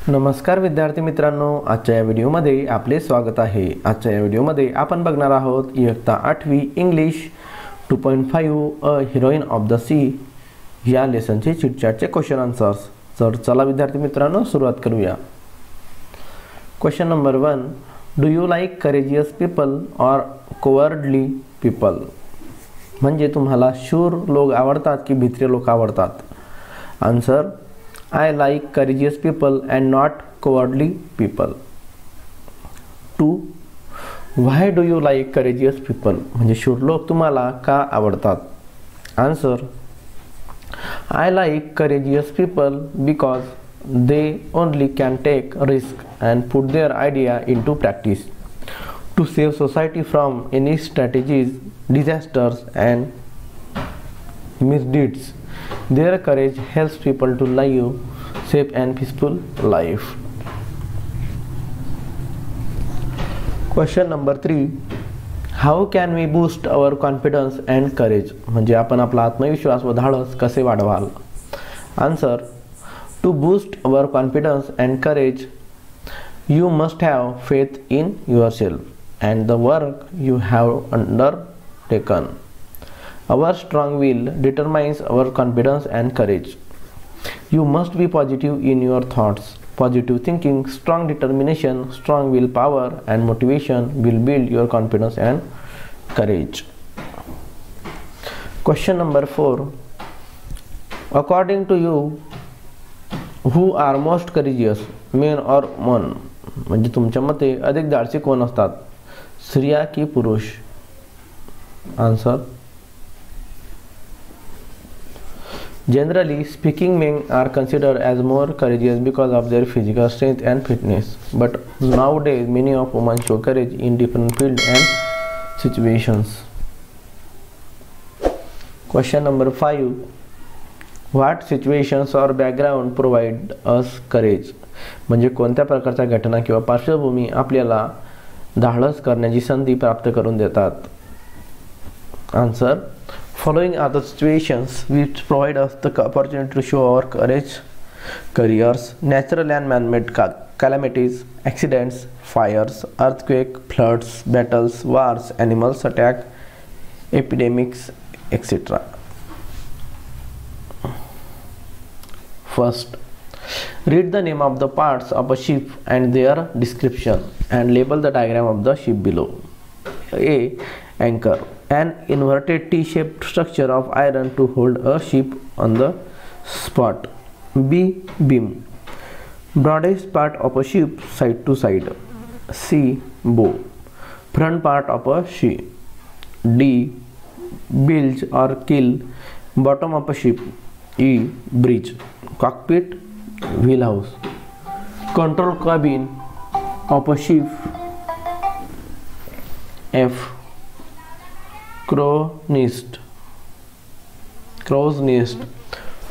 नमस्कार विद्यार्थी मित्रांनो, आजच्या या व्हिडिओमध्ये आपले स्वागत आहे। आजच्या या व्हिडिओमध्ये आपण बघणार आहोत इयत्ता 8वी English 2.5 a heroine of the sea या लेसनचे चिटचॅटचे क्वेश्चन आन्सर्स। तर चला विद्यार्थी मित्रांनो सुरुवात करूया। Question number 1, do you like courageous people और कोवर्डली पीपल? म्हणजे तुम्हाला शूर लोक आवडतात की भित्रे लोक आवडतात? Answer, I like courageous people and not cowardly people. 2, why do you like courageous people? म्हणजे शूर लोक तुम्हाला का आवडतात? Answer, I like courageous people because they only can take risk and put their idea into practice to save society from any strategies, disasters and misdeeds. Their courage helps people to live safe and peaceful life. Question number 3, how can we boost our confidence and courage? म्हणजे आपण आपला आत्मविश्वास व धाडस कसे वाढवाल? Answer, to boost our confidence and courage, you must have faith in yourself and the work you have undertaken. Our strong will determines our confidence and courage. You must be positive in your thoughts. Positive thinking, strong determination, strong willpower and motivation will build your confidence and courage. Question number 4, according to you, who are most courageous, men or women? म्हणजे तुमच्या मते अधिक धाडसी कोण असतात, स्त्रिया की पुरुष? Answer, generally speaking, men are considered as more courageous because of their physical strength and fitness. But nowadays, many of women show courage in different fields and situations. Question number 5, what situations or background provide us courage? म्हणजे कोणत्या प्रकारच्या घटना किंवा पार्श्वभूमी आपल्याला धाडस करण्याची संधी प्राप्त करून देतात? Answer, following are the situations which provide us the opportunity to show our courage: careers, natural and man-made calamities, accidents, fires, earthquake, floods, battles, wars, animals attack, epidemics, etc. First, read the name of the parts of a ship and their description and label the diagram of the ship below. A, anchor, an inverted T-shaped structure of iron to hold a ship on the spot. B, beam, broadest part of a ship side to side. C, bow, front part of a ship. D, bilge or keel, bottom of a ship. E, bridge, cockpit, wheelhouse, control cabin of a ship. F, crow's nest,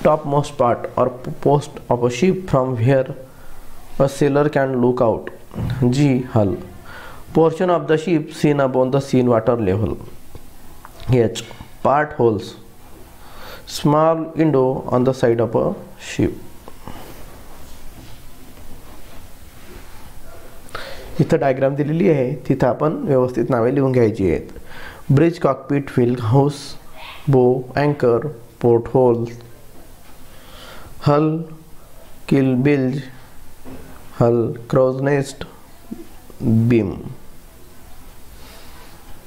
topmost part or post of a ship from where a sailor can look out. G, hull, portion of the ship seen above the sea water level. H, part holes, small window on the side of a ship. इथं diagram दिलेली आहे, तिथं आपण व्यवस्थित नावे लिहून घ्यायची आहेत. ब्रिज, कॉकपिट, व्हील हाऊस, बो, अँकर, पोर्ट होल, हल, किल, बिल्ज, हल, क्रॉज नेस्ट, बीम.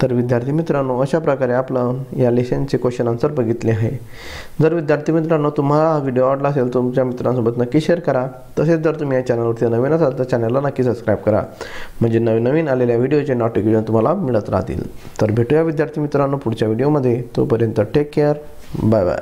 तर विद्यार्थी मित्रांनो, अशा प्रकारे आपण या लेसनचे क्वेश्चन आन्सर बघितले आहे. जर विद्यार्थी मित्रांनो तुम्हाला हा व्हिडिओ आवडला असेल तर तुमच्या मित्रांसोबत नक्की शेअर करा. तसेच जर तुम्ही या चॅनलवरती नवीन असाल तर चॅनलला नक्की सबस्क्राईब करा, म्हणजे नवीन आलेल्या व्हिडिओचे नोटिफिकेशन तुम्हाला मिळत राहतील. तर भेटूया विद्यार्थी मित्रांनो पुढच्या व्हिडिओमध्ये. तोपर्यंत टेक केअर, बाय बाय.